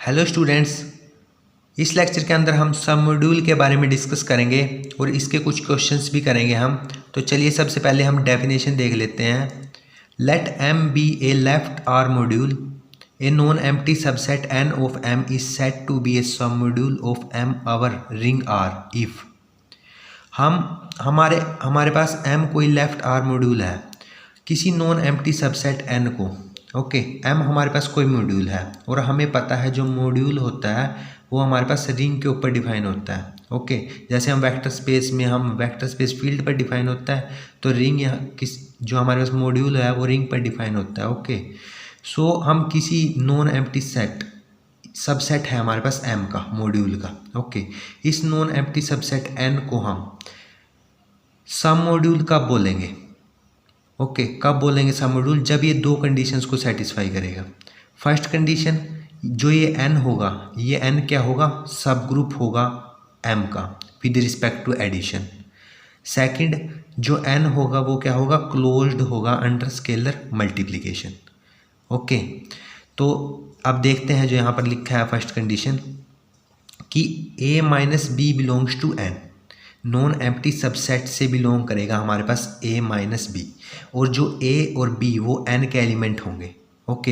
Hello students, इस lecture के अंदर हम सब मॉड्यूल के बारे में डिस्कस करेंगे और इसके कुछ क्वेश्चंस भी करेंगे हम। तो चलिए सबसे पहले हम डेफिनेशन देख लेते हैं। Let M be a left R module, a non empty subset N of M is said to be a submodule of M over ring R if हमारे पास एम कोई लेफ्ट आर मॉड्यूल है किसी non empty subset N को। Okay, M हमारे पास कोई module है और हमें पता है जो मॉड्यूल होता है वो हमारे पास रिंग के ऊपर डिफाइन होता है। ओके, जैसे हम वेक्टर स्पेस में हम वेक्टर स्पेस फील्ड पर डिफाइन होता है तो रिंग यहाँ जो हमारे पास मॉड्यूल है वो रिंग पर डिफाइन होता है। ओके, सो हम किसी नॉन एम्प्टी सबसेट है हमारे पास एम का मॉड्यूल का। ओके, इस नॉन एम्प्टी सबसेट एन को हम सब मॉड्यूल कब बोलेंगे? ओके, कब बोलेंगे सब मॉड्यूल? जब ये दो कंडीशंस को सेटिस्फाई करेगा। फर्स्ट कंडीशन, जो ये एन होगा, ये एन क्या होगा? सब ग्रुप होगा एम का with respect to addition. Second, जो एन होगा वो क्या होगा? क्लोज्ड होगा अंडर स्केलर मल्टीप्लिकेशन। ओके, तो अब देखते हैं जो यहाँ पर लिखा है फर्स्ट कंडीशन कि a minus B belongs to N, non empty subset से बिलोंग करेगा हमारे पास ए माइनस बी, और जो ए और बी वो एन के एलिमेंट होंगे। ओके,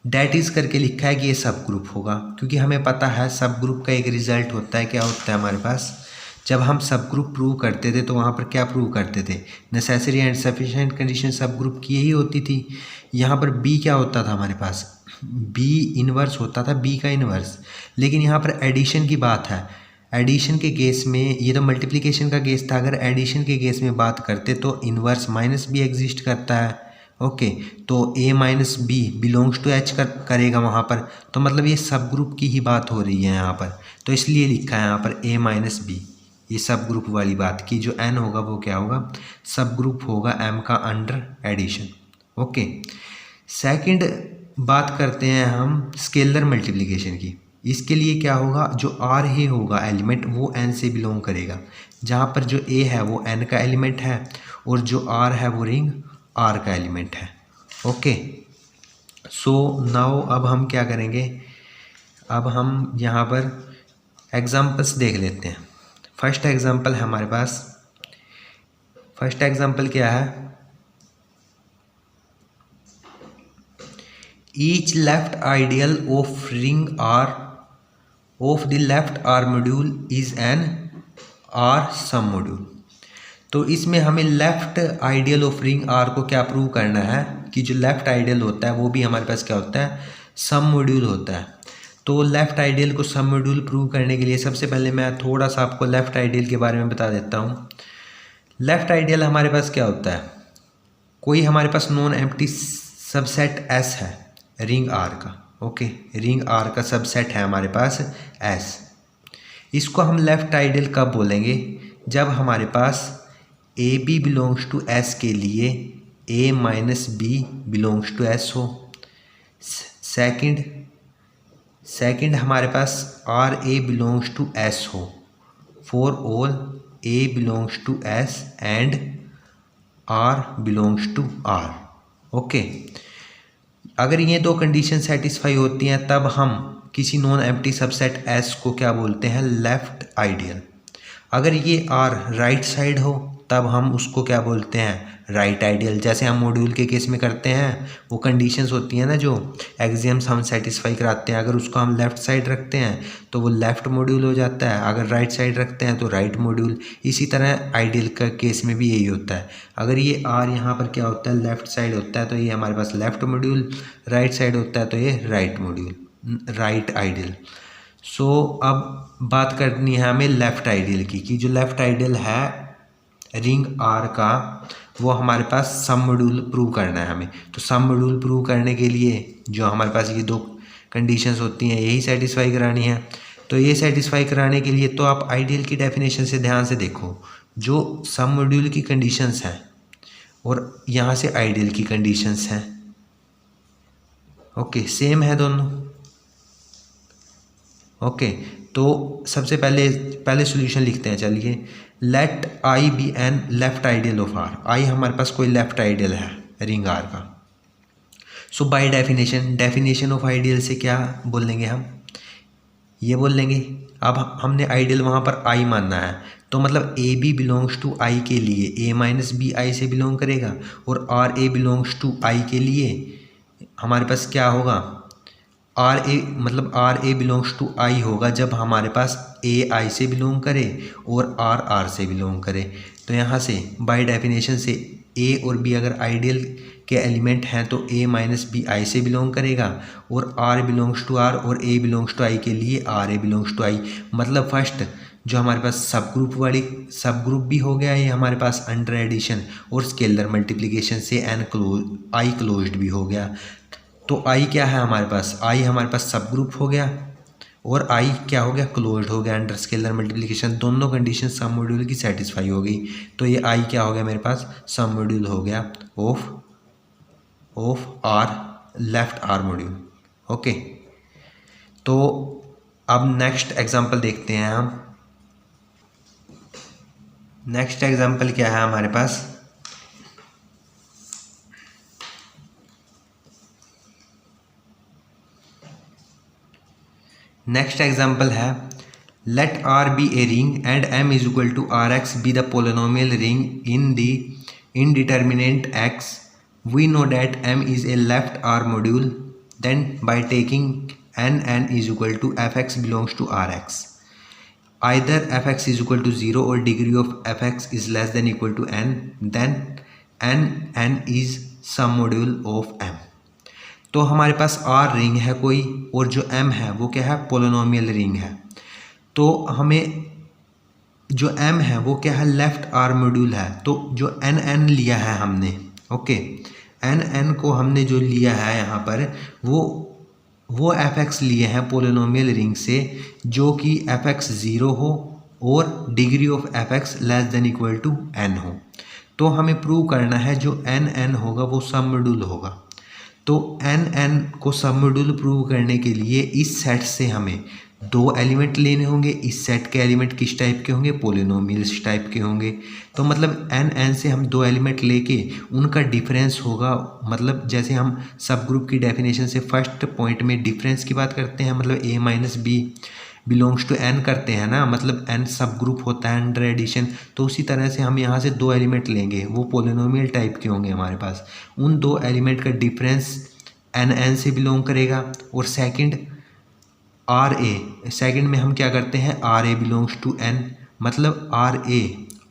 डैट इज़ करके लिखा है कि ये सब ग्रुप होगा, क्योंकि हमें पता है सब ग्रुप का एक रिजल्ट होता है। क्या होता है हमारे पास? जब हम सब ग्रुप प्रूव करते थे तो वहाँ पर क्या प्रूव करते थे? नेसेसरी एंड सफिशिएंट कंडीशन सब ग्रुप की यही होती थी। यहाँ पर बी क्या होता था हमारे पास? बी इनवर्स होता था, बी का इनवर्स। लेकिन यहाँ पर एडिशन की बात है। एडिशन के केस में, ये तो मल्टीप्लिकेशन का केस था, अगर एडिशन के केस में बात करते तो इनवर्स माइनस बी एग्जिस्ट करता है। ओके, तो a minus B belongs to H करेगा वहाँ पर, तो मतलब ये सब ग्रुप की ही बात हो रही है यहाँ पर, तो इसलिए लिखा है यहाँ पर ए माइनस बी, ये सब ग्रुप वाली बात की। जो एन होगा वो क्या होगा? सब ग्रुप होगा एम का अंडर एडिशन। ओके, सेकंड बात करते हैं हम स्केलर मल्टीप्लिकेशन की। इसके लिए क्या होगा? जो आर ही होगा एलिमेंट वो एन से बिलोंग करेगा, जहाँ पर जो ए है वो एन का एलिमेंट है और जो आर है वो रिंग आर का एलिमेंट है। ओके, सो नाउ अब हम क्या करेंगे? अब हम यहाँ पर एग्जांपल्स देख लेते हैं। फर्स्ट एग्जांपल है हमारे पास। फर्स्ट एग्जांपल क्या है? Each left ideal of ring R of the left R module is an R submodule. तो इसमें हमें left ideal of ring R को क्या प्रूव करना है कि जो लेफ्ट आइडियल होता है वो भी हमारे पास क्या होता है? सम मॉड्यूल होता है। तो लेफ्ट आइडियल को सम मॉड्यूल प्रूव करने के लिए सबसे पहले मैं थोड़ा सा आपको लेफ्ट आइडियल के बारे में बता देता हूँ। लेफ्ट आइडियल हमारे पास क्या होता है? कोई हमारे पास नॉन एम्प्टी सबसेट एस है रिंग आर का। ओके, रिंग आर का सबसेट है हमारे पास एस। इसको हम लेफ्ट आइडियल कब बोलेंगे? जब हमारे पास a b belongs to S के लिए a minus B belongs to S हो। सेकंड हमारे पास r a belongs to S हो for all a belongs to S and r belongs to R. Okay, अगर ये दो कंडीशन सेटिस्फाई होती हैं तब हम किसी नॉन एम्प्टी सबसेट एस को क्या बोलते हैं? Left ideal. अगर ये आर राइट साइड हो तब हम उसको क्या बोलते हैं? Right ideal. जैसे हम मॉड्यूल के केस में करते हैं, वो कंडीशंस होती हैं ना जो एक्सियम्स हम सेटिस्फाई कराते हैं, अगर उसको हम लेफ्ट साइड रखते हैं तो वो लेफ्ट मॉड्यूल हो जाता है, अगर राइट साइड रखते हैं तो राइट मॉड्यूल। इसी तरह आइडियल का केस में भी यही होता है। अगर ये आर यहाँ पर क्या होता है? लेफ्ट साइड होता है तो ये हमारे पास लेफ्ट मॉड्यूल, राइट साइड होता है तो ये राइट मॉड्यूल, राइट आइडियल। सो अब बात करनी है हमें लेफ्ट आइडियल की, कि जो लेफ्ट आइडियल है रिंग आर का वो हमारे पास सम मॉड्यूल प्रूव करना है हमें। तो सम मॉड्यूल प्रूव करने के लिए जो हमारे पास ये दो कंडीशंस होती हैं यही सेटिस्फाई करानी है। तो ये सेटिस्फाई कराने के लिए तो आप आइडियल की डेफिनेशन से ध्यान से देखो, जो सम मॉड्यूल की कंडीशंस हैं और यहाँ से आइडियल की कंडीशंस हैं। ओके, सेम है दोनों। ओके, तो सबसे पहले सॉल्यूशन लिखते हैं। चलिए, let I be an left ideal of R. I हमारे पास कोई लेफ्ट आइडियल है रिंग आर का। So by definition of ideal से क्या बोलेंगे हम? ये बोल लेंगे। अब हमने आइडियल वहाँ पर आई मानना है, तो मतलब ए बी बिलोंग्स टू आई के लिए ए माइनस बी आई से बिलोंग करेगा, और आर ए बिलोंग्स टू आई के लिए हमारे पास क्या होगा, आर ए मतलब आर ए बिलोंग्स टू आई होगा जब हमारे पास ए आई से बिलोंग करे और आर आर से बिलोंग करे। तो यहाँ से बाय डेफिनेशन से ए और बी अगर आइडियल के एलिमेंट हैं तो ए माइनस बी आई से बिलोंग करेगा, और आर बिलोंग्स टू आर और ए बिलोंग्स टू आई के लिए आर ए बिलोंग्स टू आई। मतलब फर्स्ट जो हमारे पास सब ग्रुप भी हो गया ये हमारे पास अंडर एडिशन, और स्केलर मल्टीप्लिकेशन से एन आई क्लोज्ड भी हो गया। तो आई क्या है हमारे पास, आई हमारे पास सब ग्रुप हो गया और आई क्या हो गया, क्लोज्ड हो गया अंडर स्केलर मल्टीप्लिकेशन। दोनों कंडीशन सब मॉड्यूल की सेटिस्फाई हो गई, तो ये आई क्या हो गया मेरे पास, सब मॉड्यूल हो गया of R left R module. Okay, तो अब नेक्स्ट एग्जांपल देखते हैं हम। नेक्स्ट एग्जांपल क्या है हमारे पास, नेक्स्ट एग्जाम्पल है let R be a ring and M is equal to R X be the polynomial ring in the indeterminate x. We know that m is a left R module. Then by taking n is equal to fx belongs to rx. Either fx is equal to 0 or degree of fx is less than equal to n. Then n is some module of m. तो हमारे पास R ring है कोई, और जो M है वो क्या है, पोलिनोमियल रिंग है। तो हमें जो M है वो क्या है, लेफ्ट R मॉड्यूल है। तो जो n लिया है हमने, ओके, n को हमने जो लिया है यहाँ पर वो fx लिए हैं पोलिनोमियल रिंग से, जो कि fx 0 हो और degree of fx less than equal to n हो। तो हमें प्रूव करना है जो n होगा वो सब मॉड्यूल होगा। तो n को सब मॉड्यूल प्रूव करने के लिए इस सेट से हमें दो एलिमेंट लेने होंगे। इस सेट के एलिमेंट किस टाइप के होंगे, पोलिनोमियल्स टाइप के होंगे। तो मतलब n से हम दो एलिमेंट लेके उनका डिफरेंस होगा, मतलब जैसे हम सब ग्रुप की डेफिनेशन से फर्स्ट पॉइंट में डिफरेंस की बात करते हैं, मतलब a minus B belongs to n करते हैं ना, मतलब n सब ग्रुप होता है अंडर एडिशन। तो उसी तरह से हम यहाँ से दो एलिमेंट लेंगे, वो पोलिनोमियल टाइप के होंगे हमारे पास। उन दो एलिमेंट का डिफरेंस n से बिलोंग करेगा। और सेकंड सेकंड में हम क्या करते हैं, RA बिलोंग्स टू n, मतलब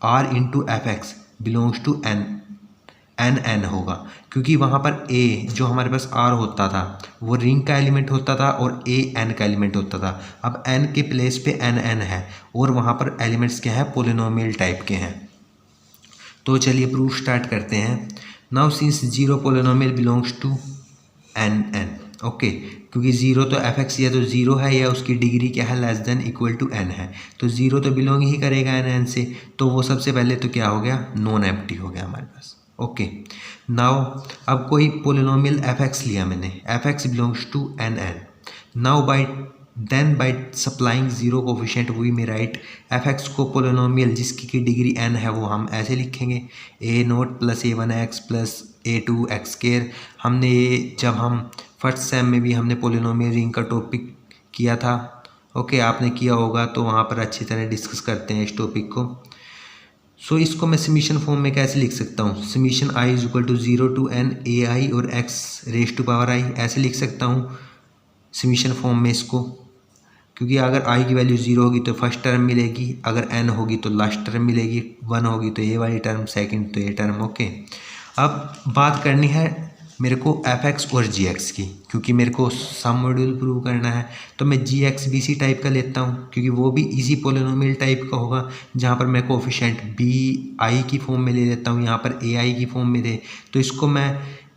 R into fx belongs to n होगा, क्योंकि वहाँ पर a जो हमारे पास R होता था वो रिंग का एलिमेंट होता था और a n का एलिमेंट होता था। अब n के प्लेस पे n है और वहाँ पर एलिमेंट्स क्या है, पोलिनोमियल टाइप के हैं। तो चलिए प्रूफ स्टार्ट करते हैं। Now since 0 polynomial belongs to n, okay, क्योंकि 0 तो fx या तो 0 है या उसकी डिग्री क्या है, less than equal to n है, तो 0 तो बिलोंग ही करेगा n से। तो वो सबसे पहले तो क्या हो गया, नॉन एम्प्टी हो गया हमारे पास। ओके, नाउ अब कोई पोलिनोमियल fx लिया मैंने, fx belongs to n। Now by supplying 0 coefficient we में राइट fx को पोलिनोमियल जिसकी की डिग्री n है वो हम ऐसे लिखेंगे, a0 plus a1x plus a2x²। हमने ये जब हम फर्स्ट सेम में भी हमने पोलिनोमियल रिंग का टॉपिक किया था, ओके, आपने किया होगा तो वहाँ पर अच्छी तरह डिस्कस करते हैं इस टॉपिक को। सो इसको मैं समीशन फॉर्म में कैसे लिख सकता हूँ, summation i is equal to 0 to n ai और x raise to power i, ऐसे लिख सकता हूँ समीशन फॉर्म में इसको। क्योंकि अगर i की वैल्यू 0 होगी तो फर्स्ट टर्म मिलेगी, अगर n होगी तो लास्ट टर्म मिलेगी, 1 होगी तो ये वाली टर्म, सेकंड तो ये टर्म। ओके, अब बात करनी है मेरे को fx और gx की, क्योंकि मेरे को सम मॉड्यूल प्रूव करना है। तो मैं gx भी इसी टाइप का लेता हूँ, क्योंकि वो भी इजी पोलिनोमियल टाइप का होगा, जहाँ पर मैं कोफिशिएंट bi की फॉर्म में ले लेता हूँ, यहाँ पर ai की फॉर्म में दे। तो इसको मैं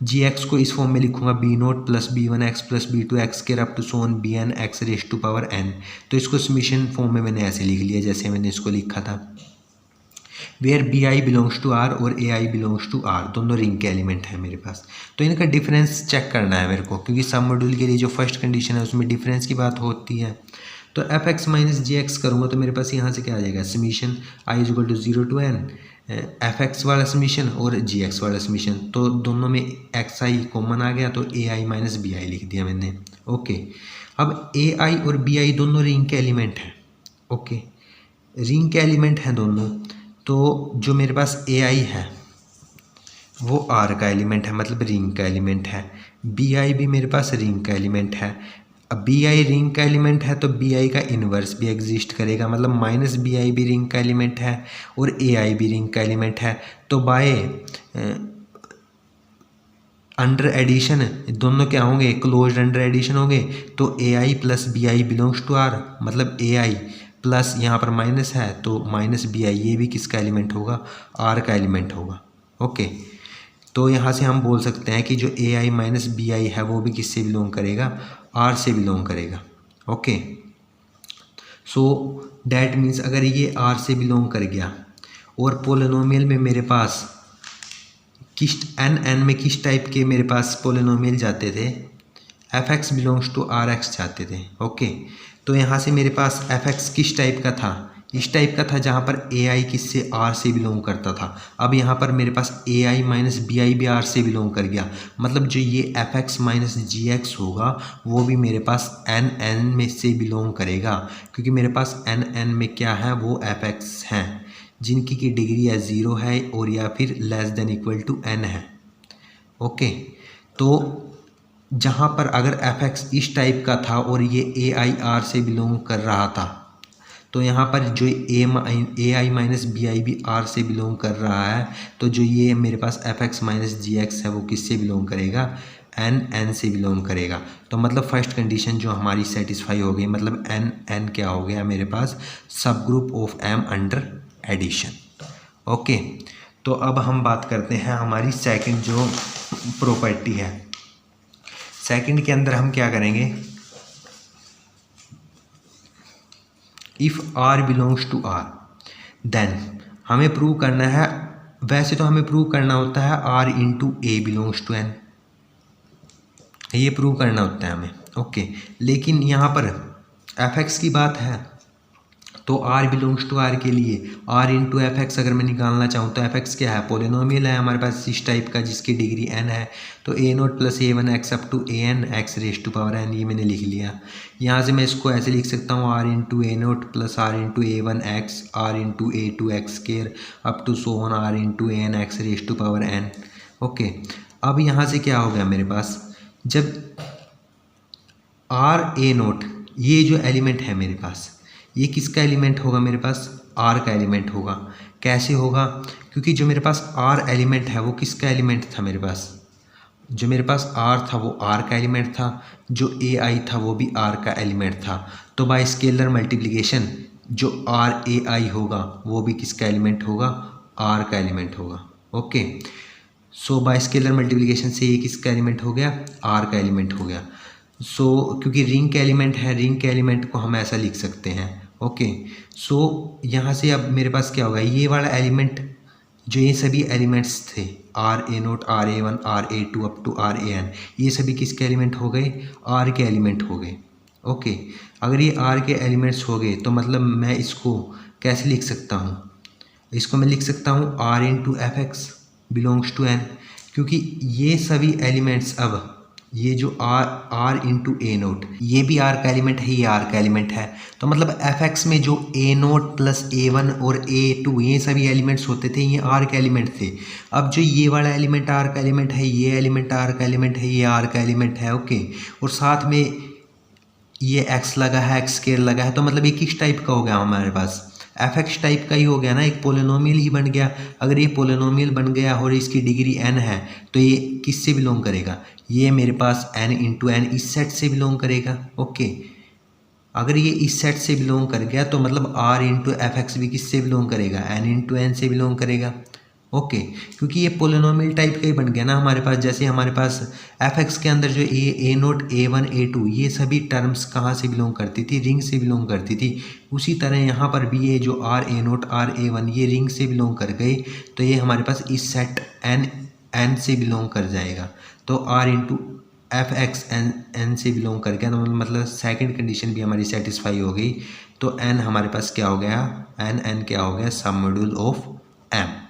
gx को इस फॉर्म में लिखूँगा b0 plus b1x plus b2x² up to so on bn x raise to power n। तो इसको समीशन फॉर्म में मैंने ऐसे लिख लिया जैसे मैंने इसको लिखा था, where bi belongs to r और ai बिलोंग्स टू r, दोनों रिंग के एलिमेंट है मेरे पास। तो इनका डिफरेंस चेक करना है मेरे को, क्योंकि सब मॉड्यूल के लिए जो फर्स्ट कंडीशन है उसमें डिफरेंस की बात होती है। तो fx माइनस gx करूँगा तो मेरे पास यहाँ से क्या आ जाएगा, summation i is equal to 0 to n F X वाला समीशन और जी एक्स वाला समीशन, तो दोनों में एक्स आई कॉमन आ गया तो a I minus B I लिख दिया मैंने। ओके, अब ए आई और बी आई दोनों रिंग के एलिमेंट हैं। ओके, रिंग के एलिमेंट हैं दोनों, तो जो मेरे पास ए आई है वो आर का एलिमेंट है, मतलब रिंग का एलिमेंट है। बी आई भी मेरे पास रिंग का एलिमेंट है। अब बी आई रिंग का एलिमेंट है तो बी आई का इन्वर्स भी एग्जिस्ट करेगा, मतलब माइनस बी आई भी रिंग का एलिमेंट है और ए आई भी रिंग का एलिमेंट है। तो बाय अंडर एडिशन दोनों क्या होंगे, क्लोज्ड अंडर एडिशन होंगे। तो a i plus b i belongs to R, मतलब ए आई प्लस यहाँ पर माइनस है तो माइनस बी आई, ये भी किसका एलिमेंट होगा, आर का एलिमेंट होगा। ओके, तो यहाँ से हम बोल सकते हैं कि जो ए आई माइनस बी आई है वो भी किससे बिलोंग करेगा, आर से बिलोंग करेगा। ओके, सो डैट मीन्स अगर ये आर से बिलोंग कर गया और पोलिनोमियल में मेरे पास किस एन में किस टाइप के मेरे पास पोलिनोमियल जाते थे, F X belongs to R X जाते थे। ओके, तो यहाँ से मेरे पास एफ एक्स किस टाइप का था, इस टाइप का था जहाँ पर ए आई किससे, आर से बिलोंग करता था। अब यहाँ पर मेरे पास ए आई माइनस बी आई भी आर से बिलोंग कर गया, मतलब जो ये एफ एक्स माइनस जी एक्स होगा वो भी मेरे पास एन एन में से बिलोंग करेगा, क्योंकि मेरे पास एन एन में क्या है, वो एफ एक्स हैं जिनकी की डिग्री या ज़ीरो है और या फिर less than equal to N है। ओके, तो जहाँ पर अगर एफ एक्स इस टाइप का था और ये ए आई आर से बिलोंग कर रहा था, तो यहाँ पर जो ए आई माइनस बी आई भी आर से बिलोंग कर रहा है, तो जो ये मेरे पास एफ एक्स माइनस जी एक्स है वो किससे बिलोंग करेगा, एन एन से बिलोंग करेगा। तो मतलब फर्स्ट कंडीशन जो हमारी सेटिस्फाई हो गई, मतलब एन एन क्या हो गया मेरे पास, subgroup of M under addition. Okay, तो अब हम बात करते हैं हमारी सेकंड जो प्रॉपर्टी है। सेकंड के अंदर हम क्या करेंगे, if R belongs to R then हमें प्रूव करना है, वैसे तो हमें प्रूव करना होता है R into A belongs to N, ये प्रूव करना होता है हमें। ओके, लेकिन यहाँ पर एफ एक्स की बात है तो आर बिलोंग्स टू आर के लिए आर इंटू एफ एक्स अगर मैं निकालना चाहूँ तो एफ एक्स क्या है, पोलिनोमियल है हमारे पास इस टाइप का जिसकी डिग्री एन है, तो a naught plus a one x up to a N x raise to power n, ये मैंने लिख लिया। यहाँ से मैं इसको ऐसे लिख सकता हूँ R into A naught plus R into A one X R into A two X square up to so on R into A N x raise to power N. Okay, अब यहाँ से क्या हो गया मेरे पास, जब आर ए नोट ये जो एलिमेंट है मेरे पास, ये किसका एलिमेंट होगा, मेरे पास आर का एलिमेंट होगा। कैसे होगा, क्योंकि जो मेरे पास आर एलिमेंट है वो किसका एलिमेंट था, मेरे पास जो मेरे पास आर था वो आर का एलिमेंट था, जो ए आई था वो भी आर का एलिमेंट था। तो बाय स्केलर मल्टीप्लिकेशन जो आर ए आई होगा वो भी किसका एलिमेंट होगा, आर का एलिमेंट होगा। ओके, सो बाय स्केलर मल्टीप्लिकेशन से ये किसका एलिमेंट हो गया, आर का एलिमेंट हो गया। सो क्योंकि रिंग के एलिमेंट है, रिंग के एलिमेंट को हम ऐसा लिख सकते हैं। ओके, सो यहाँ से अब मेरे पास क्या होगा, ये वाला एलिमेंट जो ये सभी एलिमेंट्स थे R A naught R A one R A two up to R A N, ये सभी किसके एलिमेंट हो गए, आर के एलिमेंट हो गए। ओके, अगर ये आर के एलिमेंट्स हो गए तो मतलब मैं इसको कैसे लिख सकता हूँ, इसको मैं लिख सकता हूँ R into F X belongs to N, क्योंकि ये सभी एलिमेंट्स अब ये जो आर इंटू ए नोट ये भी आर का एलिमेंट है, ये आर का एलिमेंट है। तो मतलब एफ एक्स में जो a naught plus a one और ए टू ये सभी एलिमेंट्स होते थे ये आर के एलिमेंट थे। अब जो ये वाला एलिमेंट आर का एलिमेंट है, ये एलिमेंट आर का एलिमेंट है, ये आर का एलिमेंट है। ओके, और साथ में ये एक्स लगा है, एक्स स्केयर लगा है, तो मतलब ये किस टाइप का हो गया हमारे पास, एफ एक्स टाइप का ही हो गया ना, एक पोलिनोमियल ही बन गया। अगर ये पोलिनोमियल बन गया और इसकी डिग्री एन है तो ये किससे बिलोंग करेगा, ये मेरे पास एन इंटू एन इस सेट से बिलोंग करेगा। ओके, अगर ये इस सेट से बिलोंग कर गया तो मतलब आर इंटू एफ एक्स भी किससे बिलोंग करेगा, एन इंटू एन से बिलोंग करेगा। ओके, क्योंकि ये पोलिनोमियल टाइप का ही बन गया ना हमारे पास। जैसे हमारे पास एफ एक्स के अंदर जो a naught a one a two ये सभी टर्म्स कहाँ से बिलोंग करती थी, रिंग से बिलोंग करती थी। उसी तरह यहाँ पर भी ये जो R A naught R A one ये रिंग से बिलोंग कर गए, तो ये हमारे पास इस सेट एन से बिलोंग कर जाएगा। तो R into F X N से बिलोंग कर गया, तो मतलब सेकंड कंडीशन भी हमारी सेटिस्फाई हो गई। तो एन हमारे पास क्या हो गया, एन क्या हो गया, सब मॉड्यूल ऑफ एम।